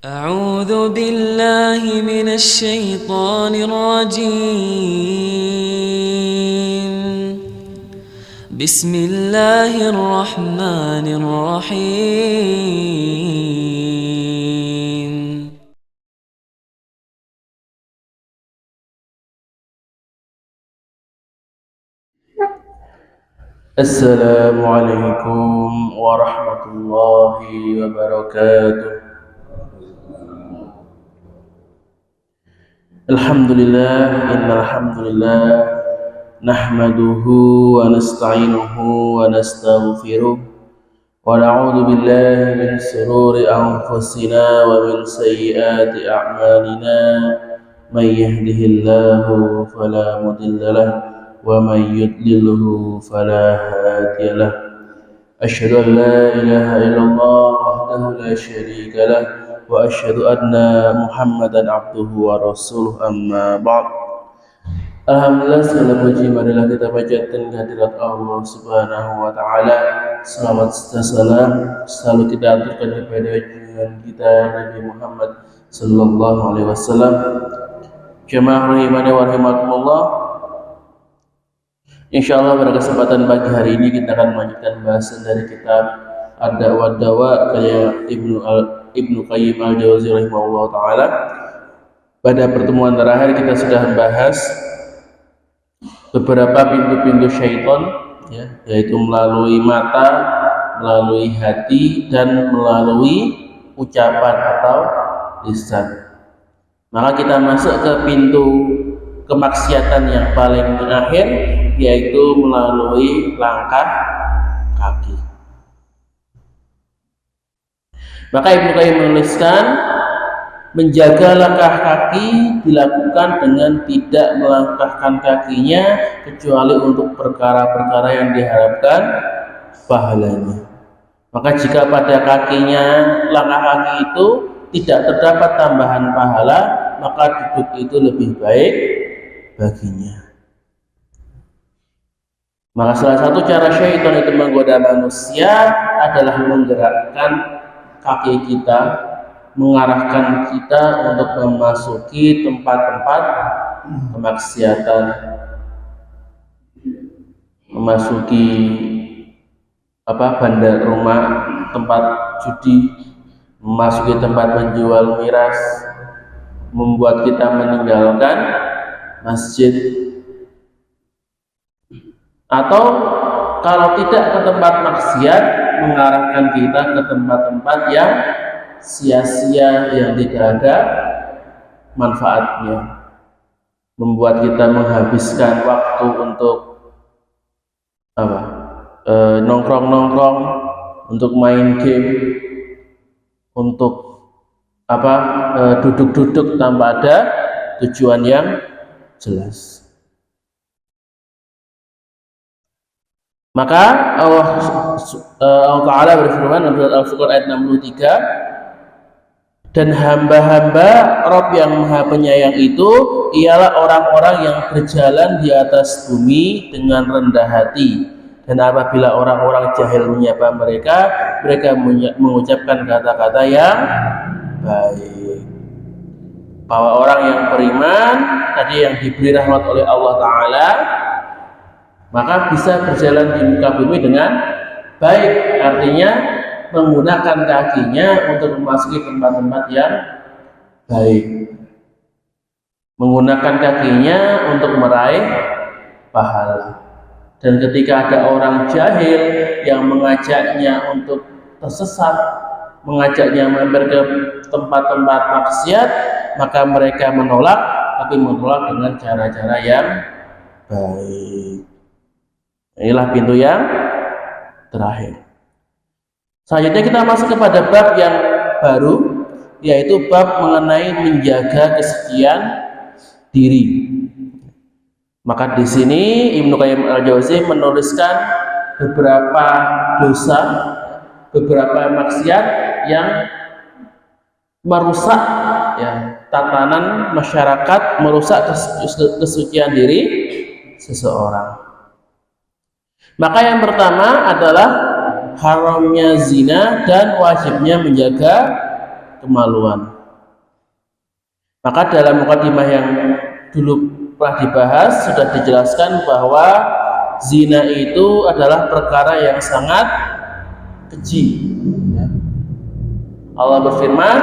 أعوذ بالله من الشيطان الرجيم. بسم الله الرحمن الرحيم. Assalamualaikum warahmatullahi wabarakatuh. Alhamdulillah, innal hamdalillah nahmaduhu wa nasta'inuhu wa nastaghfiruh wa na'udzu billahi min shururi anfusina wa min sayyiati a'malina. May yahdihillahu fala mudilla lahu wa may yudlilhu fala hadiya lahu. Asyhadu an la ilaha illallah wahdahu la syarika lah wa asyhadu anna Muhammadan abduhu wa rasuluh, amma ba'd. Alhamdulillah, segala puji marilah kita panjatkan kehadirat Allah Subhanahu wa taala. Salawat serta salam selalu kita aturkan kepada junjungan kita Nabi Muhammad sallallahu alaihi wasallam. Jemaah rahimani wa rahimakumullah. Insyaallah pada kesempatan pagi hari ini kita akan melanjutkan bahasan dari kitab Ad-Dawa Dawa karya Ibnu Qayyim Al-Jauzi rahimahullah taala. Pada pertemuan terakhir kita sudah membahas beberapa pintu-pintu syaitan, ya, yaitu melalui mata, melalui hati, dan melalui ucapan atau lisan. Maka kita masuk ke pintu kemaksiatan yang paling terakhir, yaitu melalui langkah kaki. Maka Ibnu Qayyim menuliskan, menjaga langkah kaki dilakukan dengan tidak melangkahkan kakinya kecuali untuk perkara-perkara yang diharapkan pahalanya. Maka jika pada kakinya, langkah kaki itu tidak terdapat tambahan pahala, maka duduk itu lebih baik baginya. Maka salah satu cara syaitan itu menggoda manusia adalah menggerakkan kaki kita, mengarahkan kita untuk memasuki tempat-tempat kemaksiatan, memasuki bandar rumah, tempat judi, memasuki tempat menjual miras, membuat kita meninggalkan masjid, atau kalau tidak ke tempat maksiat, mengarahkan kita ke tempat-tempat yang sia-sia, yang tidak ada manfaatnya, membuat kita menghabiskan waktu untuk nongkrong-nongkrong, untuk main game, untuk duduk-duduk tanpa ada tujuan yang jelas. Maka Allah Ta'ala berfirman dalam surat Al-Furqan ayat 63, dan hamba-hamba Rabb yang Maha Penyayang itu ialah orang-orang yang berjalan di atas bumi dengan rendah hati, dan apabila orang-orang jahil menyapa mereka, mereka mengucapkan kata-kata yang baik. Bahwa orang yang beriman tadi, yang diberi rahmat oleh Allah Ta'ala, maka bisa berjalan di muka bumi dengan baik, artinya menggunakan kakinya untuk memasuki tempat-tempat yang baik, menggunakan kakinya untuk meraih pahala. Dan ketika ada orang jahil yang mengajaknya untuk tersesat, mengajaknya mampir ke tempat-tempat maksiat, maka mereka menolak, tapi menolak dengan cara-cara yang baik. Inilah pintu yang terakhir. Selanjutnya kita masuk kepada bab yang baru, yaitu bab mengenai menjaga kesucian diri. Maka di sini Ibnu Qayyim Al-Jauzi menuliskan beberapa dosa, beberapa maksiat yang merusak, ya, tatanan masyarakat, merusak kesucian diri seseorang. Maka yang pertama adalah haramnya zina dan wajibnya menjaga kemaluan. Maka dalam mukadimah yang dulu pernah dibahas sudah dijelaskan bahwa zina itu adalah perkara yang sangat keji. Allah berfirman,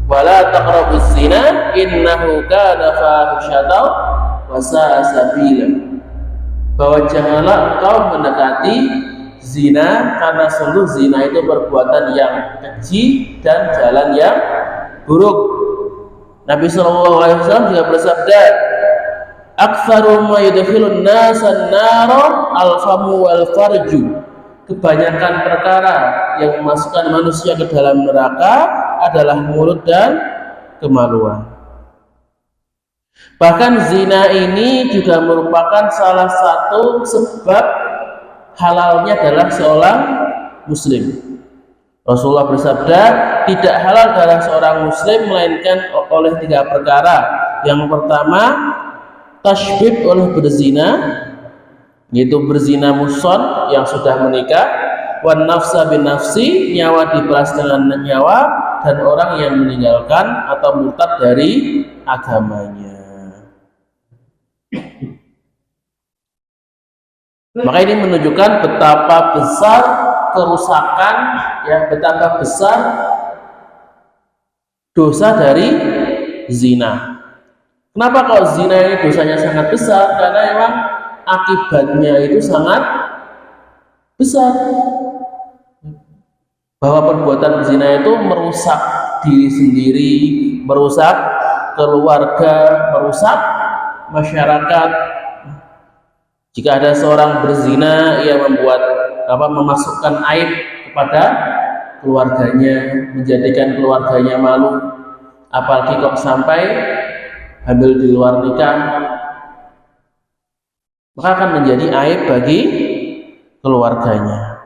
wala taqrabuz zina innahu kana fahisyatan wa sa'a sabila. Bahwa janganlah engkau mendekati zina, karena sungguh zina itu perbuatan yang keji dan jalan yang buruk. Nabi SAW juga bersabda, aktsaru ma yudkhilun nasa nara al-famu wal farju. Kebanyakan perkara yang memasukkan manusia ke dalam neraka adalah mulut dan kemaluan. Bahkan zina ini juga merupakan salah satu sebab halalnya adalah seorang muslim. Rasulullah bersabda, tidak halal darah seorang muslim melainkan oleh 3 perkara. Yang pertama, tasybib oleh berzina, yaitu berzina muhsan yang sudah menikah, wan nafsa bin nafsi, nyawa dibalas dengan nyawa, dan orang yang meninggalkan atau murtad dari agamanya. Maka ini menunjukkan betapa besar kerusakan, ya, betapa besar dosa dari zina. Kenapa kalau zina ini dosanya sangat besar? Karena memang akibatnya itu sangat besar. Bahwa perbuatan zina itu merusak diri sendiri, merusak keluarga, merusak masyarakat. Jika ada seorang berzina, ia memasukkan aib kepada keluarganya, menjadikan keluarganya malu. Apalagi kok sampai hamil di luar nikah, maka akan menjadi aib bagi keluarganya.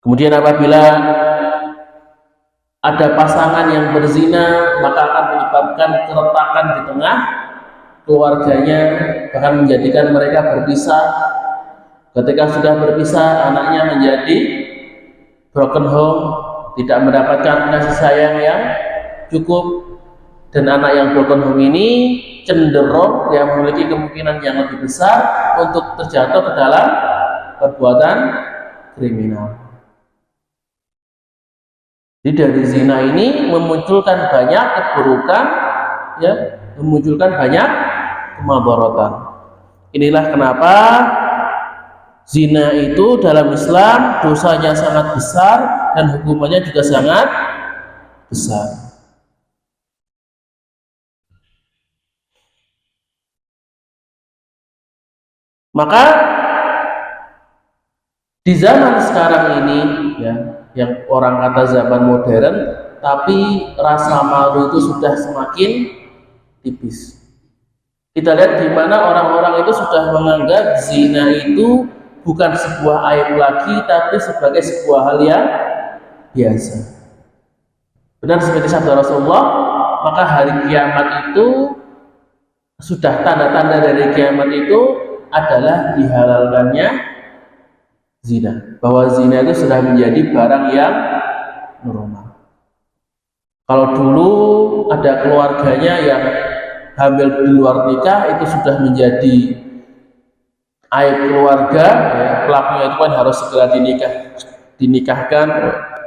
Kemudian apabila ada pasangan yang berzina, maka akan menyebabkan keretakan di tengah keluarganya, bahkan menjadikan mereka berpisah. Ketika sudah berpisah, anaknya menjadi broken home, tidak mendapatkan kasih sayang yang cukup, dan anak yang broken home ini cenderung yang memiliki kemungkinan yang lebih besar untuk terjatuh ke dalam perbuatan kriminal. Jadi dari zina ini memunculkan banyak keburukan, ya, memunculkan banyak kemadaratan. Inilah kenapa zina itu dalam Islam dosanya sangat besar dan hukumannya juga sangat besar. Maka di zaman sekarang ini, ya, yang orang kata zaman modern, tapi rasa malu itu sudah semakin tipis. Kita lihat di mana orang-orang itu sudah menganggap zina itu bukan sebuah aib lagi, tapi sebagai sebuah hal yang biasa. Benar seperti sabda Rasulullah, maka hari kiamat itu sudah tanda-tanda dari kiamat itu adalah dihalalkannya zina, bahwa zina itu sudah menjadi barang yang normal. Kalau dulu ada keluarganya yang hamil di luar nikah, itu sudah menjadi aib keluarga, ya, pelakunya itu kan harus segera dinikahkan,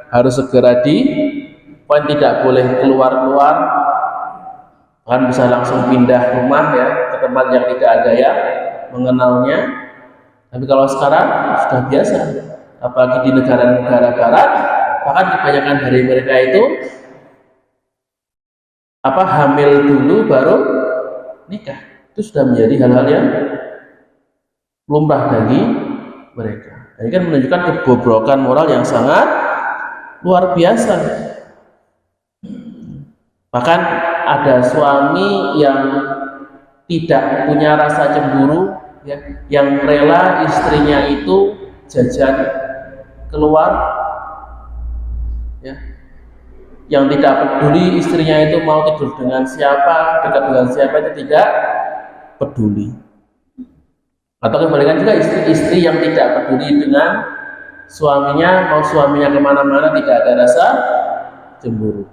harus segera tidak boleh keluar-keluar, bahkan bisa langsung pindah rumah, ya, ke tempat yang tidak ada yang mengenalnya. Tapi kalau sekarang sudah biasa, apalagi di negara-negara barat, bahkan kebanyakan dari mereka itu hamil dulu baru nikah. Itu sudah menjadi hal-hal yang lumrah bagi mereka. Ini kan menunjukkan kebobrokan moral yang sangat luar biasa. Bahkan ada suami yang tidak punya rasa cemburu, ya, yang rela istrinya itu jajan keluar, ya, yang tidak peduli istrinya itu mau tidur dengan siapa, dekat dengan siapa, itu tidak peduli. Atau kebalikan juga istri-istri yang tidak peduli dengan suaminya, mau suaminya kemana-mana tidak ada rasa cemburu.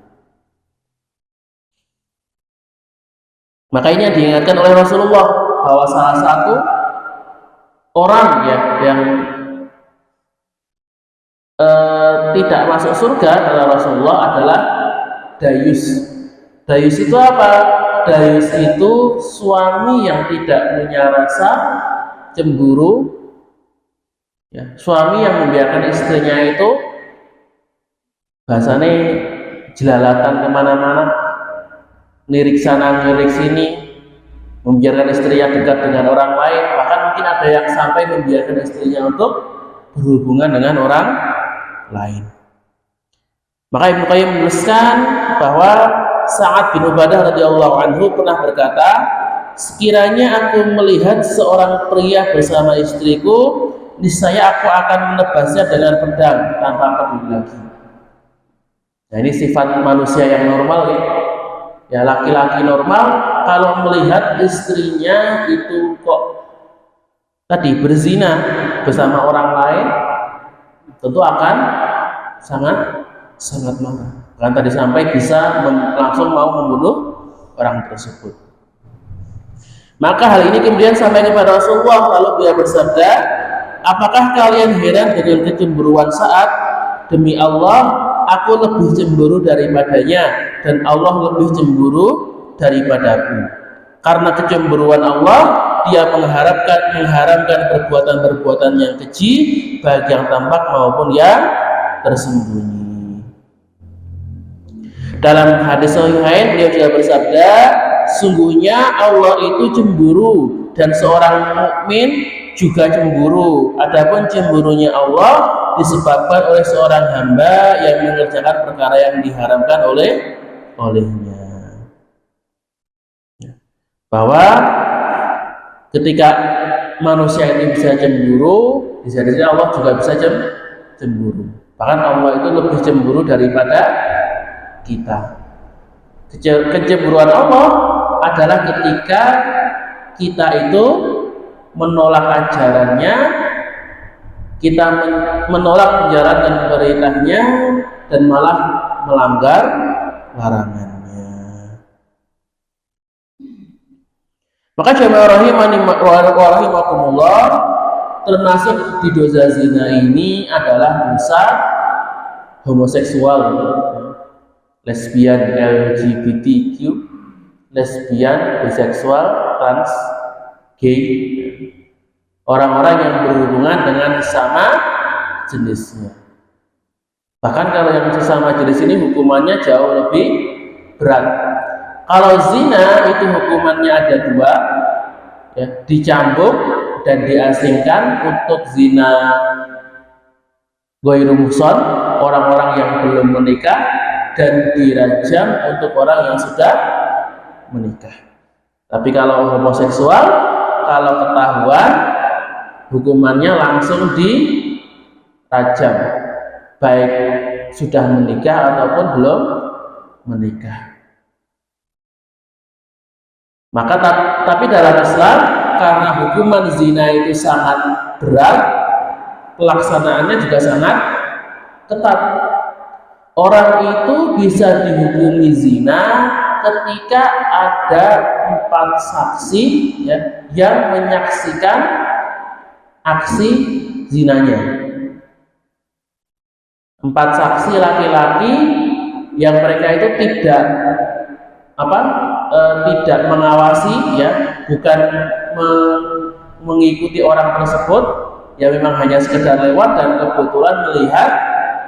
Maka ini yang diingatkan oleh Rasulullah bahwa salah satu orang ya yang tidak masuk surga kata Rasulullah adalah dayus. Dayus itu apa? Dayus itu suami yang tidak punya rasa cemburu, ya, suami yang membiarkan istrinya itu bahasanya jelalatan kemana-mana, lirik sana lirik sini, membiarkan istrinya dekat dengan orang lain, bahkan mungkin ada yang sampai membiarkan istrinya untuk berhubungan dengan orang lain. Maka Ibnu Qayyim menuliskan bahwa Sa'ad bin Ubadah radhiyallahu anhu pernah berkata, sekiranya aku melihat seorang pria bersama istriku, niscaya aku akan menebasnya dengan pedang tanpa peduli lagi. Nah, ini sifat manusia yang normal ya. Ya, laki-laki normal kalau melihat istrinya itu kok tadi berzina bersama orang lain, tentu akan sangat marah. Kan tadi sampai bisa langsung mau membunuh orang tersebut. Maka hal ini kemudian sampai kepada Rasulullah, lalu dia bersabda, apakah kalian heran dengan kecemburuan Sa'ad? Demi Allah, aku lebih cemburu daripadanya dan Allah lebih cemburu daripadaku. Karena kecemburuan Allah, dia mengharamkan perbuatan-perbuatan yang keji, baik yang tampak maupun yang tersembunyi. Dalam hadis Sahihain beliau juga bersabda, sungguhnya Allah itu cemburu dan seorang mukmin juga cemburu. Adapun cemburunya Allah disebabkan oleh seorang hamba yang mengerjakan perkara yang diharamkan olehnya. Bahwa ketika manusia ini bisa cemburu, di sisi Allah juga bisa cemburu. Bahkan Allah itu lebih cemburu daripada kita. Kecemburuan Allah adalah ketika kita itu menolak ajarannya, kita menolak ajaran dan perintahnya, dan malah melanggar larangannya. Maka jamaah rahimani wa rahimakumullah, termasuk di dosa zina ini adalah dosa homoseksual, lesbian, LGBTQ, lesbian, biseksual, trans, gay, orang-orang yang berhubungan dengan sesama jenisnya. Bahkan kalau yang sesama jenis ini hukumannya jauh lebih berat. Kalau zina itu hukumannya ada dua, ya, dicambuk dan diasingkan untuk zina ghairu muhsan, orang-orang yang belum menikah, dan dirajam untuk orang yang sudah menikah. Tapi kalau homoseksual, kalau ketahuan, hukumannya langsung dirajam, baik sudah menikah ataupun belum menikah. Maka tapi dalam Islam, karena hukuman zina itu sangat berat, pelaksanaannya juga sangat ketat. Orang itu bisa dihukumi zina ketika ada 4 saksi, ya, yang menyaksikan aksi zinanya. 4 saksi laki-laki yang mereka itu tidak mengawasi, ya, bukan mengikuti orang tersebut, ya memang hanya sekedar lewat dan kebetulan melihat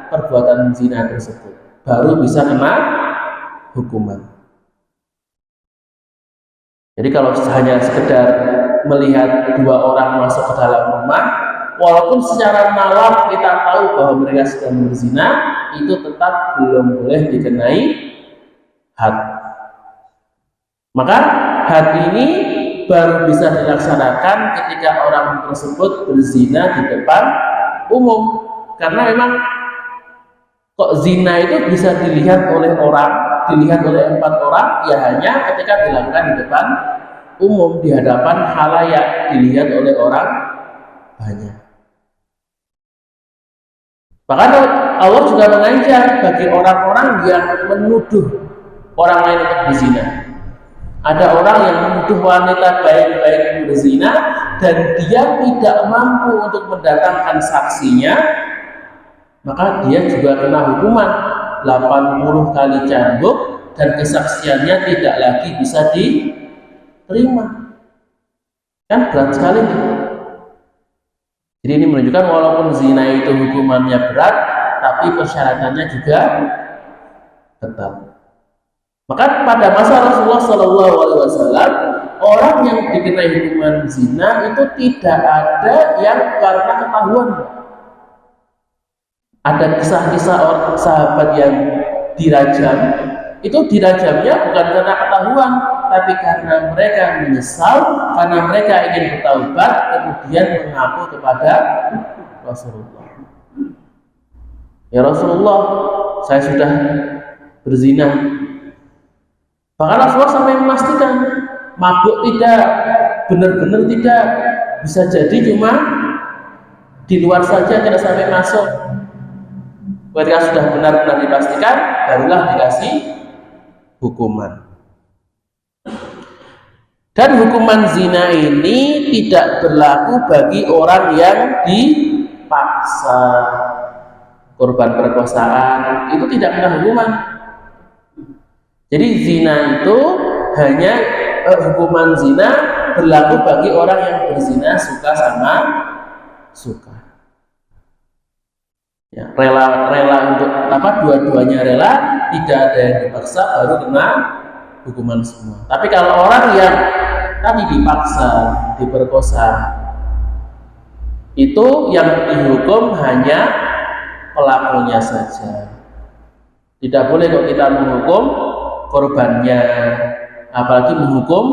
perbuatan zina tersebut, baru bisa kena hukuman. Jadi kalau hanya sekedar melihat 2 orang masuk ke dalam rumah, walaupun secara nalar kita tahu bahwa mereka sedang berzina, itu tetap belum boleh dikenai had. Maka had ini baru bisa dilaksanakan ketika orang tersebut berzina di depan umum. Karena memang kok zina itu bisa dilihat oleh 4 orang, ya hanya ketika dilakukan di depan umum, di hadapan khalayak, dilihat oleh orang banyak. Bahkan Allah juga mengancam bagi orang-orang yang menuduh orang lain untuk berzina. Ada orang yang menuduh wanita baik-baik berzina dan dia tidak mampu untuk mendatangkan saksinya, maka dia juga kena hukuman 80 kali cambuk dan kesaksiannya tidak lagi bisa diterima. Kan berat sekali nih. Jadi ini menunjukkan walaupun zina itu hukumannya berat, tapi persyaratannya juga ketat. Maka pada masa Rasulullah SAW, orang yang dikenai hukuman zina itu tidak ada yang karena ketahuan. Ada kisah-kisah orang sahabat yang dirajam, itu dirajamnya bukan karena ketahuan, tapi karena mereka menyesal, karena mereka ingin bertaubat, kemudian mengaku kepada Rasulullah. Ya Rasulullah, saya sudah berzina. Bahkan Rasulullah sampai memastikan, mabuk tidak, benar-benar tidak, bisa jadi cuma di luar saja, tidak sampai masuk. Ketika sudah benar-benar dipastikan, barulah dikasih hukuman. Dan hukuman zina ini tidak berlaku bagi orang yang dipaksa. Korban perkosaan itu tidak kena hukuman. Jadi zina itu hanya hukuman zina berlaku bagi orang yang berzina suka sama suka. Ya, rela untuk dua-duanya rela, tidak ada yang dipaksa, baru kena hukuman semua. Tapi kalau orang yang tadi dipaksa, diperkosa, itu yang dihukum hanya pelakunya saja. Tidak boleh kok kita menghukum korbannya, apalagi menghukum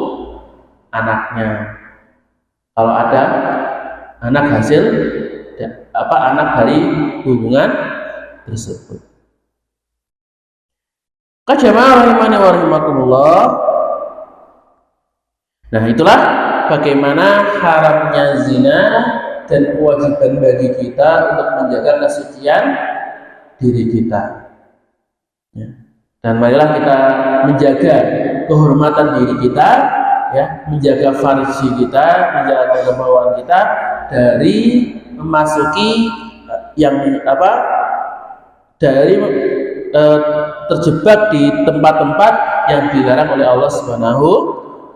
anaknya. Kalau ada anak hasil anak dari hubungan tersebut. Jamaah rahimani wa rahimakumullah. Nah, itulah bagaimana haramnya zina dan kewajiban bagi kita untuk menjaga kesucian diri kita. Ya. Dan marilah kita menjaga kehormatan diri kita, ya, menjaga farji kita, menjaga kebawaan kita dari memasuki dari terjebak di tempat-tempat yang dilarang oleh Allah Subhanahu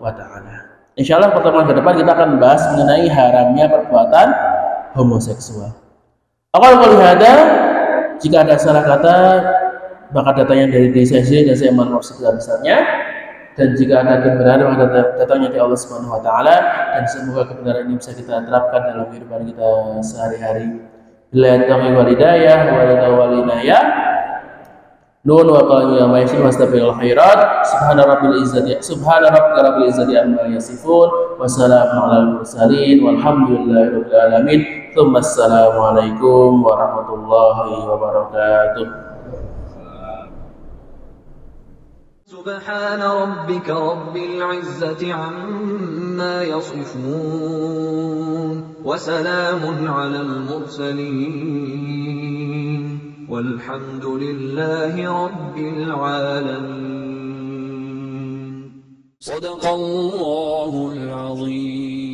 wa taala. Insyaallah pertemuan ke depan kita akan membahas mengenai haramnya perbuatan homoseksual. Kalau ada, jika ada salah kata, maka datanya dari diri saya sendiri dan saya mohon maaf sebesar-besarnya. Dan jika ada kebenaran, maka datangnya dari Allah Subhanahu wa taala, dan semoga kebenaran ini bisa kita terapkan dalam kehidupan kita sehari-hari. Billahi taufiq wal hidayah wal inayah. Nun wa qalu ya ma'asyir wastabiqul khairat. Subhana rabbika rabbil izzati amma yasifun wa salamun alal mursalin walhamdulillahi rabbil alamin. Tsumma assalamu alaikum warahmatullahi wabarakatuh. سبحان ربك رب العزة عما يصفون وسلام على المرسلين والحمد لله رب العالمين صدق الله العظيم.